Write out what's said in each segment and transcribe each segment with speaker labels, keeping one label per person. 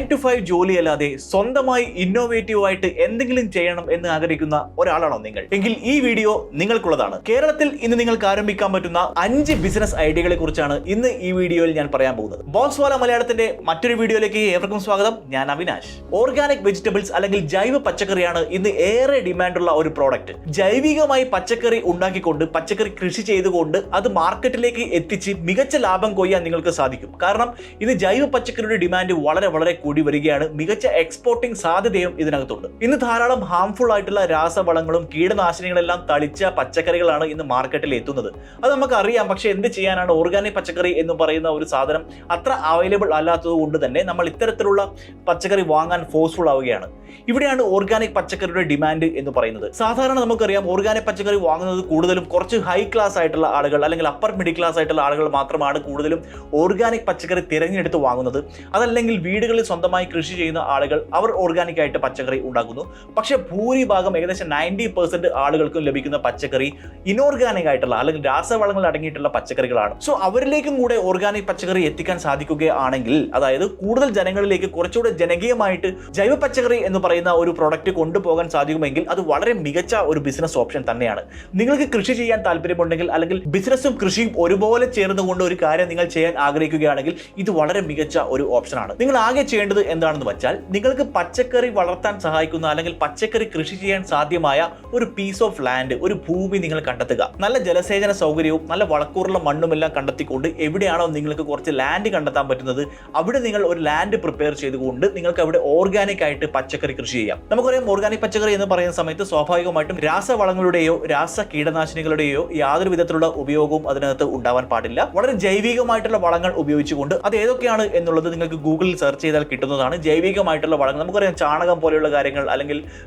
Speaker 1: 9 to 5 ജോലിയല്ലാതെ സ്വന്തമായി innovative ആയിട്ട് എന്തെങ്കിലും ചെയ്യണം എന്ന് ആഗ്രഹിക്കുന്ന ഒരാളാണോ നിങ്ങൾ? എങ്കിൽ ഈ വീഡിയോ നിങ്ങൾക്കുള്ളതാണ്. കേരളത്തിൽ ഇന്ന് നിങ്ങൾക്ക് ആരംഭിക്കാൻ പറ്റുന്ന 5 ബിസിനസ് ഐഡിയകളെ കുറിച്ചാണ് ഇന്ന് ഈ വീഡിയോയിൽ ഞാൻ പറയാൻ പോകുന്നത്. ബോക്സ്വാല മലയാളത്തിന്റെ മറ്റൊരു വീഡിയോയിലേക്ക് ഏവർക്കും സ്വാഗതം. ഞാൻ അവിനാശ്. ഓർഗാനിക് വെജിറ്റബിൾസ് അല്ലെങ്കിൽ ജൈവ പച്ചക്കറിയാണ് ഇന്ന് ഏറെ ഡിമാൻഡുള്ള ഒരു പ്രോഡക്റ്റ്. ജൈവികമായി പച്ചക്കറി ഉണ്ടാക്കിക്കൊണ്ട് പച്ചക്കറി കൃഷി ചെയ്തുകൊണ്ട് അത് മാർക്കറ്റിലേക്ക് എത്തിച്ച് മികച്ച ലാഭം കൊയ്യാൻ നിങ്ങൾക്ക് സാധിക്കും. കാരണം ഇന്ന് ജൈവ പച്ചക്കറിയുടെ ഡിമാൻഡ് വളരെ കൂടി വരികയാണ്. മികച്ച എക്സ്പോർട്ടിംഗ് സാധ്യതയും ഇതിനകത്തുണ്ട്. ഇന്ന് ധാരാളം ഹാംഫുൾ ആയിട്ടുള്ള രാസവളങ്ങളും കീടനാശിനികളെല്ലാം തളിച്ച പച്ചക്കറികളാണ് ഇന്ന് മാർക്കറ്റിൽ എത്തുന്നത്. അത് നമുക്ക് അറിയാം. പക്ഷെ എന്ത് ചെയ്യാനാണ്, ഓർഗാനിക് പച്ചക്കറി എന്ന് പറയുന്ന ഒരു സാധനം അത്ര അവൈലബിൾ അല്ലാത്തത് കൊണ്ട് തന്നെ നമ്മൾ ഇത്തരത്തിലുള്ള പച്ചക്കറി വാങ്ങാൻ ഫോഴ്സ്ഫുൾ ആവുകയാണ്. ഇവിടെയാണ് ഓർഗാനിക് പച്ചക്കറിയുടെ ഡിമാൻഡ് എന്ന് പറയുന്നത്. സാധാരണ നമുക്കറിയാം, ഓർഗാനിക് പച്ചക്കറി വാങ്ങുന്നത് കൂടുതലും കുറച്ച് ഹൈ ക്ലാസ് ആയിട്ടുള്ള ആളുകൾ അല്ലെങ്കിൽ അപ്പർ മിഡിൽ ക്ലാസ് ആയിട്ടുള്ള ആളുകൾ മാത്രമാണ് കൂടുതലും ഓർഗാനിക് പച്ചക്കറി തിരഞ്ഞെടുത്ത് വാങ്ങുന്നത്. അതല്ലെങ്കിൽ വീടുകളിൽ സ്വന്തമായി കൃഷി ചെയ്യുന്ന ആളുകൾ അവർ ഓർഗാനിക് ആയിട്ട് പച്ചക്കറി ഉണ്ടാക്കുന്നു. പക്ഷെ ഭൂരിഭാഗം ഏകദേശം 90% ആളുകൾക്കും ലഭിക്കുന്ന പച്ചക്കറി ഇനോർഗാനിക് ആയിട്ടുള്ള അല്ലെങ്കിൽ രാസവളങ്ങൾ അടങ്ങിയിട്ടുള്ള പച്ചക്കറികളാണ്. സോ അവരിലേക്കും കൂടെ ഓർഗാനിക് പച്ചക്കറി എത്തിക്കാൻ സാധിക്കുകയാണെങ്കിൽ, അതായത് കൂടുതൽ ജനങ്ങളിലേക്ക് കുറച്ചുകൂടെ ജനകീയമായിട്ട് ജൈവ പച്ചക്കറി എന്ന് പറയുന്ന ഒരു പ്രൊഡക്റ്റ് കൊണ്ടുപോകാൻ സാധിക്കുമെങ്കിൽ അത് വളരെ മികച്ച ഒരു ബിസിനസ് ഓപ്ഷൻ തന്നെയാണ്. നിങ്ങൾക്ക് കൃഷി ചെയ്യാൻ താല്പര്യമുണ്ടെങ്കിൽ അല്ലെങ്കിൽ ബിസിനസ്സും കൃഷിയും ഒരുപോലെ ചേർന്നുകൊണ്ട് ഒരു കാര്യം നിങ്ങൾ ചെയ്യാൻ ആഗ്രഹിക്കുകയാണെങ്കിൽ ഇത് വളരെ മികച്ച ഒരു ഓപ്ഷനാണ്. നിങ്ങൾ ആകെ ചെയ്യേണ്ടത് എന്താണെന്ന് വെച്ചാൽ, നിങ്ങൾക്ക് പച്ചക്കറി വളർത്താൻ സഹായിക്കുന്ന അല്ലെങ്കിൽ പച്ചക്കറി കൃഷി ചെയ്യാൻ സാധ്യമായ ഒരു പീസ് ഓഫ് ലാൻഡ്, ഒരു ഭൂമി നിങ്ങൾ കണ്ടെത്തുക. നല്ല ജലസേചന സൗകര്യവും നല്ല വളക്കൂറുള്ള മണ്ണുമെല്ലാം കണ്ടെത്തിക്കൊണ്ട് എവിടെയാണോ നിങ്ങൾക്ക് കുറച്ച് ലാൻഡ് കണ്ടെത്താൻ പറ്റുന്നത് അവിടെ നിങ്ങൾ ഒരു ലാൻഡ് പ്രിപ്പയർ ചെയ്തുകൊണ്ട് നിങ്ങൾക്ക് അവിടെ ഓർഗാനിക് ആയിട്ട് പച്ചക്കറി കൃഷി ചെയ്യാം. നമുക്കറിയാം, ഓർഗാനിക് പച്ചക്കറി എന്ന് പറയുന്ന സമയത്ത് സ്വാഭാവികമായിട്ടും രാസവളങ്ങളുടെയോ രാസ കീടനാശിനികളുടെയോ യാതൊരു വിധത്തിലുള്ള ഉപയോഗവും അതിനകത്ത് ഉണ്ടാവാൻ പാടില്ല. വളരെ ജൈവികമായിട്ടുള്ള വളങ്ങൾ ഉപയോഗിച്ചുകൊണ്ട് അത് ഏതൊക്കെയാണ് എന്നുള്ളത് നിങ്ങൾക്ക് ഗൂഗിളിൽ സെർച്ച് ചെയ്താൽ കിട്ടുന്നതാണ്. ജൈവികമായിട്ടുള്ള വളങ്ങൾ നമുക്കറിയാം, ചാണകം പോലെയുള്ള കാര്യങ്ങൾ അല്ലെങ്കിൽ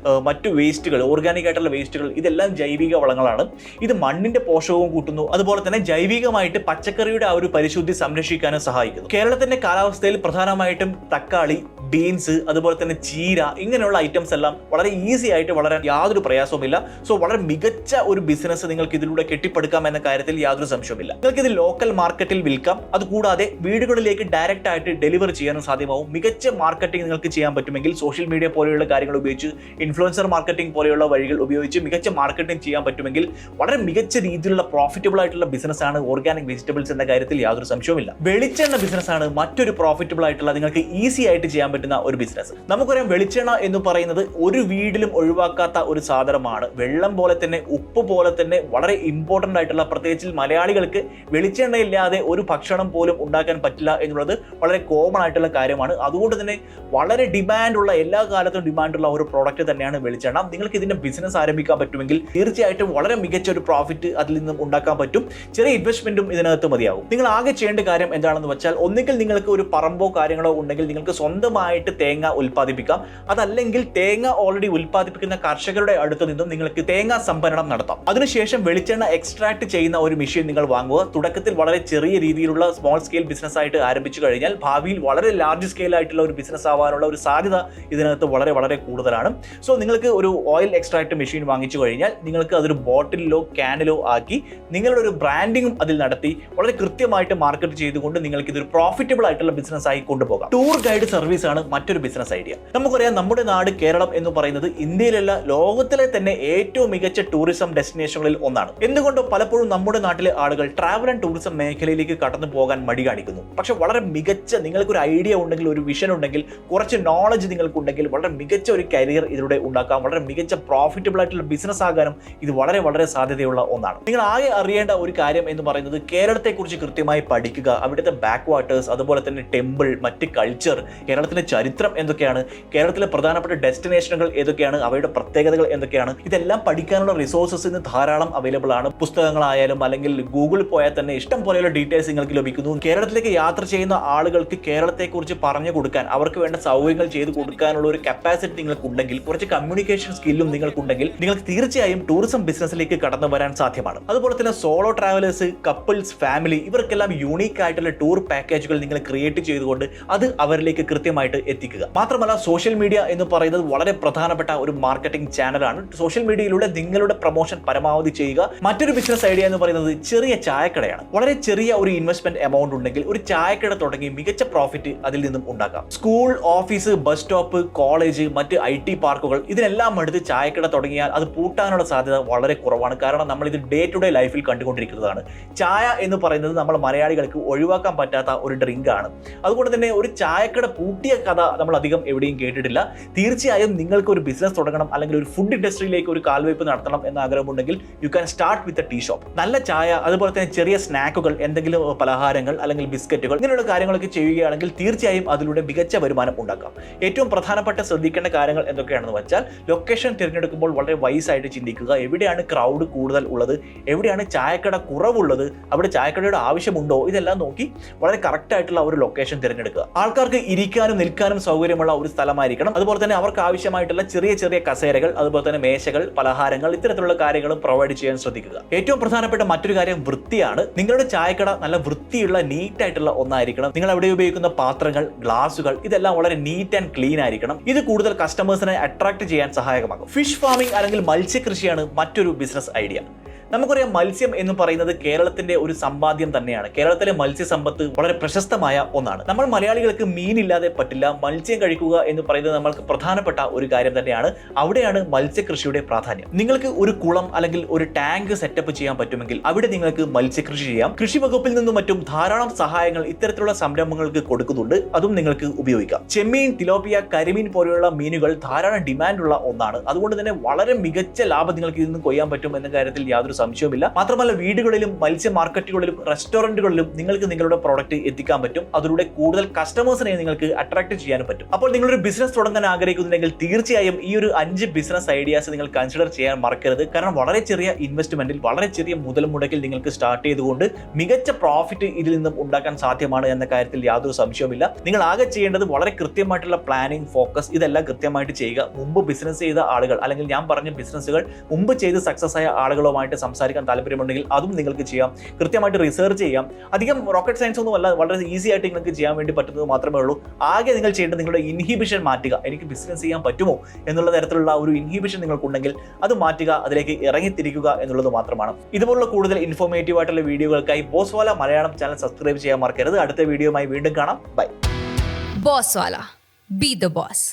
Speaker 1: മറ്റു വേസ്റ്റുകൾ, ഓർഗാനിക് ആയിട്ടുള്ള വേസ്റ്റുകൾ, ഇതെല്ലാം ജൈവിക വളങ്ങളാണ്. ഇത് മണ്ണിന്റെ പോഷകവും കൂട്ടുന്നു. അതുപോലെ തന്നെ ജൈവികമായിട്ട് പച്ചക്കറിയുടെ ആ ഒരു പരിശുദ്ധി സംരക്ഷിക്കാനും സഹായിക്കുന്നു. കേരളത്തിന്റെ കാലാവസ്ഥയിൽ പ്രധാനമായിട്ടും തക്കാളി, ബീൻസ്, അതുപോലെ തന്നെ ചീര, ഇങ്ങനെയുള്ള ഐറ്റംസ് എല്ലാം വളരെ ഈസി ആയിട്ട് വളരാൻ യാതൊരു പ്രയാസവുമില്ല. സോ വളരെ മികച്ച ഒരു ബിസിനസ് നിങ്ങൾക്ക് ഇതിലൂടെ കെട്ടിപ്പടുക്കാം എന്ന കാര്യത്തിൽ യാതൊരു സംശയവുമില്ല. നിങ്ങൾക്ക് ഇത് ലോക്കൽ മാർക്കറ്റിൽ വിൽക്കാം. അതുകൂടാതെ വീടുകളിലേക്ക് ഡയറക്റ്റ് ആയിട്ട് ഡെലിവർ ചെയ്യാനും സാധ്യമാവും. മികച്ച മാർക്കറ്റിംഗ് നിങ്ങൾക്ക് ചെയ്യാൻ പറ്റുമെങ്കിൽ സോഷ്യൽ മീഡിയ പോലെയുള്ള കാര്യങ്ങൾ ഉപയോഗിച്ച്, ഇൻഫ്ലുവൻസർ മാർക്കറ്റിംഗ് പോലെയുള്ള വഴികൾ ഉപയോഗിച്ച് മികച്ച മാർക്കറ്റിംഗ് ചെയ്യാൻ പറ്റുമെങ്കിൽ വളരെ മികച്ച രീതിയിലുള്ള പ്രോഫിറ്റബിൾ ആയിട്ടുള്ള ബിസിനസ് ആണ് ഓർഗാനിക് വെജിറ്റബിൾസ് എന്ന കാര്യത്തിൽ യാതൊരു സംശയവുമില്ല. വെളിച്ചെണ്ണ ബിസിനസ് ആണ് മറ്റൊരു പ്രോഫിറ്റബിൾ ആയിട്ടുള്ള നിങ്ങൾക്ക് ഈസി ആയിട്ട് ചെയ്യാൻ പറ്റുന്ന ഒരു ബിസിനസ്. നമുക്കറിയാം, വെളിച്ചെണ്ണ എന്ന് പറയുന്നത് ഒരു വീട്ടിലും ഒഴിവാക്കാത്ത ഒരു സാധനമാണ്. വെള്ളം പോലെ തന്നെ ഉപ്പ് പോലെ തന്നെ വളരെ ഇമ്പോർട്ടന്റ് ആയിട്ടുള്ള, പ്രത്യേകിച്ച് മലയാളികൾക്ക് വെളിച്ചെണ്ണ ഇല്ലാതെ ഒരു ഭക്ഷണം പോലും ഉണ്ടാക്കാൻ പറ്റില്ല എന്നുള്ളത് വളരെ കോമൺ ആയിട്ടുള്ള കാര്യമാണ്. അതുകൊണ്ട് തന്നെ വളരെ ഡിമാൻഡുള്ള, എല്ലാ കാലത്തും ഡിമാൻഡുള്ള ഒരു പ്രോഡക്റ്റ് തന്നെയാണ് വെളിച്ചെണ്ണ. നിങ്ങൾക്ക് ഇതിന്റെ ബിസിനസ് ആരംഭിക്കാൻ പറ്റുമെങ്കിൽ തീർച്ചയായിട്ടും വളരെ മികച്ച ഒരു പ്രോഫിറ്റ് അതിൽ നിന്നും ഉണ്ടാക്കാൻ പറ്റും. ചെറിയ ഇൻവെസ്റ്റ്മെന്റും ഇതിനകത്ത് മതിയാകും. നിങ്ങൾ ആകെ ചെയ്യേണ്ട കാര്യം എന്താണെന്ന് വെച്ചാൽ, ഒന്നുകിൽ നിങ്ങൾക്ക് ഒരു പറമ്പോ കാര്യങ്ങളോ ഉണ്ടെങ്കിൽ നിങ്ങൾക്ക് സ്വന്തമായിട്ട് തേങ്ങ ഉൽപ്പാദിപ്പിക്കാം. അതല്ലെങ്കിൽ തേങ്ങ ഓൾറെഡി ഉൽപ്പാദിപ്പിക്കുന്ന കർഷകരുടെ അടുത്ത് നിന്നും നിങ്ങൾക്ക് തേങ്ങ സംഭരണം നടത്താം. അതിനുശേഷം വെളിച്ചെണ്ണ എക്സ്ട്രാക്ട് ചെയ്യുന്ന ഒരു മെഷീൻ നിങ്ങൾ വാങ്ങുക. തുടക്കത്തിൽ വളരെ ചെറിയ രീതിയിലുള്ള സ്മോൾ സ്കെയിൽ ബിസിനസ് ആയിട്ട് ആരംഭിച്ചു കഴിഞ്ഞാൽ ഭാവിയിൽ വളരെ ലാർജ് സ്കെയിൽ ആയിട്ടുള്ള ഒരു ബിസിനസ് ആവാനുള്ള ഒരു സാധ്യത ഇതിനകത്ത് വളരെ കൂടുതലാണ്. സോ നിങ്ങൾക്ക് ഒരു ഓയിൽ എക്സ്ട്രാക്ട് മെഷീൻ വാങ്ങിച്ചു കഴിഞ്ഞാൽ നിങ്ങൾക്ക് അതൊരു ബോട്ടിലോ ക്യാനിലോ ആക്കി നിങ്ങളുടെ ഒരു ബ്രാൻഡിങ്ങും അതിൽ നടത്തി വളരെ കൃത്യമായിട്ട് മാർക്കറ്റ് ചെയ്തുകൊണ്ട് നിങ്ങൾക്ക് ഇതൊരു പ്രോഫിറ്റബിൾ ആയിട്ടുള്ള ബിസിനസ് ആയി കൊണ്ടുപോകാം. ടൂർ ഗൈഡ് സർവീസ് ആണ് മറ്റൊരു ബിസിനസ് ഐഡിയ. നമുക്കറിയാം, നമ്മുടെ നാട് കേരളം എന്ന് പറയുന്നത് ഇന്ത്യയിലല്ല ലോകത്തിലെ തന്നെ ഏറ്റവും മികച്ച ടൂറിസം ഡെസ്റ്റിനേഷനുകളിൽ ഒന്നാണ്. എന്തുകൊണ്ടോ പലപ്പോഴും നമ്മുടെ നാട്ടിലെ ആളുകൾ ട്രാവൽ ആൻഡ് ടൂറിസം മേഖലയിലേക്ക് കടന്നു പോകാൻ മടി കാണിക്കുന്നു. പക്ഷെ വളരെ മികച്ച, നിങ്ങൾക്കൊരു ഐഡിയ ഉണ്ടെങ്കിൽ, ഒരു വിഷൻ ഉണ്ടെങ്കിൽ, കുറച്ച് നോളജ് നിങ്ങൾക്കുണ്ടെങ്കിൽ വളരെ മികച്ച ഒരു കരിയർ ഇതിലൂടെ ഉണ്ടാക്കാം. വളരെ മികച്ച പ്രോഫിറ്റബിൾ ആയിട്ടുള്ള ബിസിനസ് ആകാനും ഇത് വളരെ സാധ്യതയുള്ള ഒന്നാണ്. നിങ്ങൾ ആകെ അറിയേണ്ട ഒരു കാര്യം എന്ന് പറയുന്നത്, കേരളത്തെക്കുറിച്ച് കൃത്യമായി പഠിക്കുക. അവിടുത്തെ ബാക്ക് വാട്ടേഴ്സ്, അതുപോലെ തന്നെ ടെമ്പിൾ, മറ്റ് കൾച്ചർ, കേരളത്തിന്റെ ചരിത്രം എന്തൊക്കെയാണ്, കേരളത്തിലെ പ്രധാനപ്പെട്ട ഡെസ്റ്റിനേഷനുകൾ ഏതൊക്കെയാണ്, അവയുടെ പ്രത്യേകതകൾ എന്തൊക്കെയാണ്, ഇതെല്ലാം പഠിക്കാനുള്ള റിസോഴ്സസ് ഇന്ന് ധാരാളം അവൈലബിൾ ആണ്. പുസ്തകങ്ങളായാലും അല്ലെങ്കിൽ ഗൂഗിളിൽ പോയാൽ തന്നെ ഇഷ്ടം പോലെയുള്ള ഡീറ്റെയിൽസ് നിങ്ങൾക്ക് ലഭിക്കുന്നു. കേരളത്തിലേക്ക് യാത്ര ചെയ്യുന്ന ആളുകൾക്ക് കേരളത്തെക്കുറിച്ച് പറഞ്ഞു കൊടുക്കാൻ, അവർക്ക് വേണ്ട സൗകര്യങ്ങൾ ചെയ്തു കൊടുക്കാനുള്ള ഒരു കപ്പാസിറ്റി നിങ്ങൾക്കുണ്ടെങ്കിൽ, കുറച്ച് കമ്മ്യൂണിക്കേഷൻ സ്കില്ലും നിങ്ങൾക്കുണ്ടെങ്കിൽ നിങ്ങൾക്ക് തീർച്ചയായും ടൂറിസം ബിസിനസ്സിലേക്ക് കടന്നു വരാൻ സാധ്യമാണ്. അതുപോലെ തന്നെ സോളോ ട്രാവലേഴ്സ്, കപ്പിൾസ്, ഫാമിലി, ഇവർക്കെല്ലാം യൂണീക്ക് ആയിട്ടുള്ള ടൂർ പാക്കേജുകൾ നിങ്ങൾ ക്രിയേറ്റ് ചെയ്തുകൊണ്ട് അത് അവരിലേക്ക് കൃത്യമായിട്ട് ആളുകളിലോട്ട് എത്തിക്കുക. മാത്രമല്ല സോഷ്യൽ മീഡിയ എന്ന് പറയുന്നത് വളരെ പ്രധാനപ്പെട്ട ഒരു മാർക്കറ്റിംഗ് ചാനലാണ്. സോഷ്യൽ മീഡിയയിലൂടെ നിങ്ങളുടെ പ്രൊമോഷൻ പരമാവധി ചെയ്യുക. മറ്റൊരു ബിസിനസ് ഐഡിയ എന്ന് പറയുന്നത് ചെറിയ ചായക്കടയാണ്. വളരെ ചെറിയ ഒരു ഇൻവെസ്റ്റ്മെന്റ് എമൗണ്ട് ഉണ്ടെങ്കിൽ ഒരു ചായക്കട തുടങ്ങി മികച്ച പ്രോഫിറ്റ് അതിൽ നിന്നും ഉണ്ടാക്കാം. School, office, bus stop, college, മറ്റ് IT പാർക്കുകൾ ഇതിനെല്ലാം അടുത്ത് ചായക്കട തുടങ്ങിയാൽ അത് പൂട്ടാനുള്ള സാധ്യത വളരെ കുറവാണ്. കാരണം നമ്മൾ ഇത് ഡേ ടു ഡേ ലൈഫിൽ കണ്ടുകൊണ്ടിരിക്കുന്നതാണ്. ചായ എന്ന് പറയുന്നത് നമ്മൾ മലയാളികൾക്ക് ഒഴിവാക്കാൻ പറ്റാത്ത ഒരു ഡ്രിങ്ക് ആണ്. അതുകൊണ്ട് തന്നെ ഒരു ചായക്കട പൂട്ടിയ കഥ നമ്മൾ അധികം എവിടെയും കേട്ടിട്ടില്ല. തീർച്ചയായും നിങ്ങൾക്ക് ഒരു ബിസിനസ് തുടങ്ങണം അല്ലെങ്കിൽ ഒരു ഫുഡ് ഇൻഡസ്ട്രിയിലേക്ക് ഒരു കാൽവയ്പ് നടത്തണം എന്ന ആഗ്രഹമുണ്ടെങ്കിൽ you can start with a tea shop. നല്ല ചായ, അതുപോലെ തന്നെ ചെറിയ സ്നാക്കുകൾ, എന്തെങ്കിലും പലഹാരങ്ങൾ അല്ലെങ്കിൽ ബിസ്ക്കറ്റുകൾ, ഇങ്ങനെയുള്ള കാര്യങ്ങളൊക്കെ ചെയ്യുകയാണെങ്കിൽ തീർച്ചയായും അതിലൂടെ മികച്ച വരുമാനം ഉണ്ടാക്കാം. ഏറ്റവും പ്രധാനപ്പെട്ട ശ്രദ്ധിക്കേണ്ട കാര്യങ്ങൾ എന്തൊക്കെയാണെന്ന് വെച്ചാൽ ലൊക്കേഷൻ തിരഞ്ഞെടുക്കുമ്പോൾ വളരെ വൈസായിട്ട് ചിന്തിക്കുക. എവിടെയാണ് ക്രൗഡ് കൂടുതൽ ഉള്ളത്, എവിടെയാണ് ചായക്കട കുറവുള്ളത്, അവിടെ ചായക്കടയുടെ ആവശ്യമുണ്ടോ, ഇതെല്ലാം നോക്കി വളരെ കറക്റ്റ് ആയിട്ടുള്ള ഒരു ലൊക്കേഷൻ തിരഞ്ഞെടുക്കുക. ആൾക്കാർക്ക് ഇരിക്കാനും നിൽക്കാനും സൗകര്യമുള്ള ഒരു സ്ഥലമായിരിക്കണം. അതുപോലെ തന്നെ അവർക്ക് ആവശ്യമായിട്ടുള്ള ചെറിയ ചെറിയ കസേരകൾ, അതുപോലെ തന്നെ മേശകൾ, പലഹാരങ്ങൾ, ഇത്തരത്തിലുള്ള കാര്യങ്ങളും പ്രൊവൈഡ് ചെയ്യാൻ ശ്രദ്ധിക്കുക. ഏറ്റവും പ്രധാനപ്പെട്ട മറ്റൊരു കാര്യം വൃത്തിയാണ്. നിങ്ങളുടെ ചായക്കട നല്ല വൃത്തിയുള്ള നീറ്റ് ആയിട്ടുള്ള ഒന്നായിരിക്കണം. നിങ്ങൾ അവിടെ ഉപയോഗിക്കുന്ന പാത്രങ്ങൾ, ഗ്ലാസുകൾ ഇതെല്ലാം വളരെ നീറ്റ് ആൻഡ് ക്ലീൻ ആയിരിക്കണം. ഇത് കൂടുതൽ കസ്റ്റമേഴ്സിനെ അട്രാക്ട് ചെയ്യാൻ സഹായകമാകും. ഫിഷ് ഫാമിംഗ് അല്ലെങ്കിൽ മത്സ്യകൃഷിയാണ് മറ്റൊരു ബിസിനസ് ഐഡിയ. നമുക്കറിയാം മത്സ്യം എന്ന് പറയുന്നത് കേരളത്തിന്റെ ഒരു സമ്പാദ്യം തന്നെയാണ്. കേരളത്തിലെ മത്സ്യസമ്പത്ത് വളരെ പ്രശസ്തമായ ഒന്നാണ്. നമ്മൾ മലയാളികൾക്ക് മീനില്ലാതെ പറ്റില്ല. മത്സ്യം കഴിക്കുക എന്ന് പറയുന്നത് നമ്മൾക്ക് പ്രധാനപ്പെട്ട ഒരു കാര്യം തന്നെയാണ്. അവിടെയാണ് മത്സ്യകൃഷിയുടെ പ്രാധാന്യം. നിങ്ങൾക്ക് ഒരു കുളം അല്ലെങ്കിൽ ഒരു ടാങ്ക് സെറ്റപ്പ് ചെയ്യാൻ പറ്റുമെങ്കിൽ അവിടെ നിങ്ങൾക്ക് മത്സ്യകൃഷി ചെയ്യാം. കൃഷി വകുപ്പിൽ നിന്നും മറ്റും ധാരാളം സഹായങ്ങൾ ഇത്തരത്തിലുള്ള സംരംഭങ്ങൾക്ക് കൊടുക്കുന്നുണ്ട്. അതും നിങ്ങൾക്ക് ഉപയോഗിക്കാം. ചെമ്മീൻ, തിലോപ്പിയ, കരിമീൻ പോലെയുള്ള മീനുകൾ ധാരാളം ഡിമാൻഡുള്ള ഒന്നാണ്. അതുകൊണ്ട് തന്നെ വളരെ മികച്ച ലാഭം നിങ്ങൾക്ക് ഇതിൽ നിന്ന് കൊയ്യാൻ പറ്റും എന്ന കാര്യത്തിൽ യാതൊരു സംശയവുമില്ല. മാത്രമല്ല വീടുകളിലും മത്സ്യ മാർക്കറ്റുകളിലും റെസ്റ്റോറന്റുകളിലും നിങ്ങൾക്ക് നിങ്ങളുടെ പ്രോഡക്റ്റ് എത്തിക്കാൻ പറ്റും. അതിലൂടെ കൂടുതൽ കസ്റ്റമേഴ്സിനെ നിങ്ങൾക്ക് അട്രാക്ട് ചെയ്യാനും പറ്റും. അപ്പോൾ നിങ്ങളൊരു ബിസിനസ് തുടങ്ങാൻ ആഗ്രഹിക്കുന്നുണ്ടെങ്കിൽ തീർച്ചയായും ഈ ഒരു 5 ബിസിനസ് ഐഡിയാസ് നിങ്ങൾ കൺസിഡർ ചെയ്യാൻ മറക്കരുത്. കാരണം വളരെ ചെറിയ ഇൻവെസ്റ്റ്മെന്റിൽ വളരെ ചെറിയ മുതൽ മുടക്കിൽ നിങ്ങൾക്ക് സ്റ്റാർട്ട് ചെയ്തുകൊണ്ട് മികച്ച പ്രോഫിറ്റ് ഇതിൽ നിന്നും ഉണ്ടാക്കാൻ സാധ്യമാണ് എന്ന കാര്യത്തിൽ യാതൊരു സംശയവുമില്ല. നിങ്ങൾ ആകെ ചെയ്യേണ്ടത് വളരെ കൃത്യമായിട്ടുള്ള പ്ലാനിങ്, ഫോക്കസ് ഇതെല്ലാം കൃത്യമായിട്ട് ചെയ്യുക. മുമ്പ് ബിസിനസ് ചെയ്ത ആളുകൾ അല്ലെങ്കിൽ ഞാൻ പറഞ്ഞ ബിസിനസ്സുകൾ മുമ്പ് ചെയ്ത് സക്സസ് ആയ ആളുകളുമായിട്ട് സംസാരിക്കാൻ താല്പര്യമുണ്ടെങ്കിൽ അതും നിങ്ങൾക്ക് ചെയ്യാം. കൃത്യമായിട്ട് റിസർച്ച് ചെയ്യാം. അധികം റോക്കറ്റ് സയൻസ് ഒന്നും അല്ല, വളരെ ഈസി ആയിട്ട് നിങ്ങൾക്ക് ചെയ്യാൻ വേണ്ടി പറ്റുന്നത് മാത്രമേ ഉള്ളൂ. ആകെ നിങ്ങൾ ചെയ്യേണ്ടത് നിങ്ങളുടെ ഇൻഹിബിഷൻ മാറ്റുക. എനിക്ക് ബിസിനസ് ചെയ്യാൻ പറ്റുമോ എന്നുള്ള തരത്തിലുള്ള ഒരു ഇൻഹിബിഷൻ നിങ്ങൾക്കുണ്ടെങ്കിൽ അത് മാറ്റുക, അതിലേക്ക് ഇറങ്ങിത്തിരിക്കുക എന്നുള്ളത് മാത്രമാണ്. ഇതുപോലുള്ള കൂടുതൽ ഇൻഫോർമേറ്റീവ് ആയിട്ടുള്ള വീഡിയോകൾക്കായി ബോസ്വാല മലയാളം ചാനൽ സബ്സ്ക്രൈബ് ചെയ്യാൻ മറക്കരുത്. അടുത്ത വീഡിയോയുമായി വീണ്ടും കാണാം. ബൈ.
Speaker 2: ബോസ്വാല, ബി ദ ബോസ്.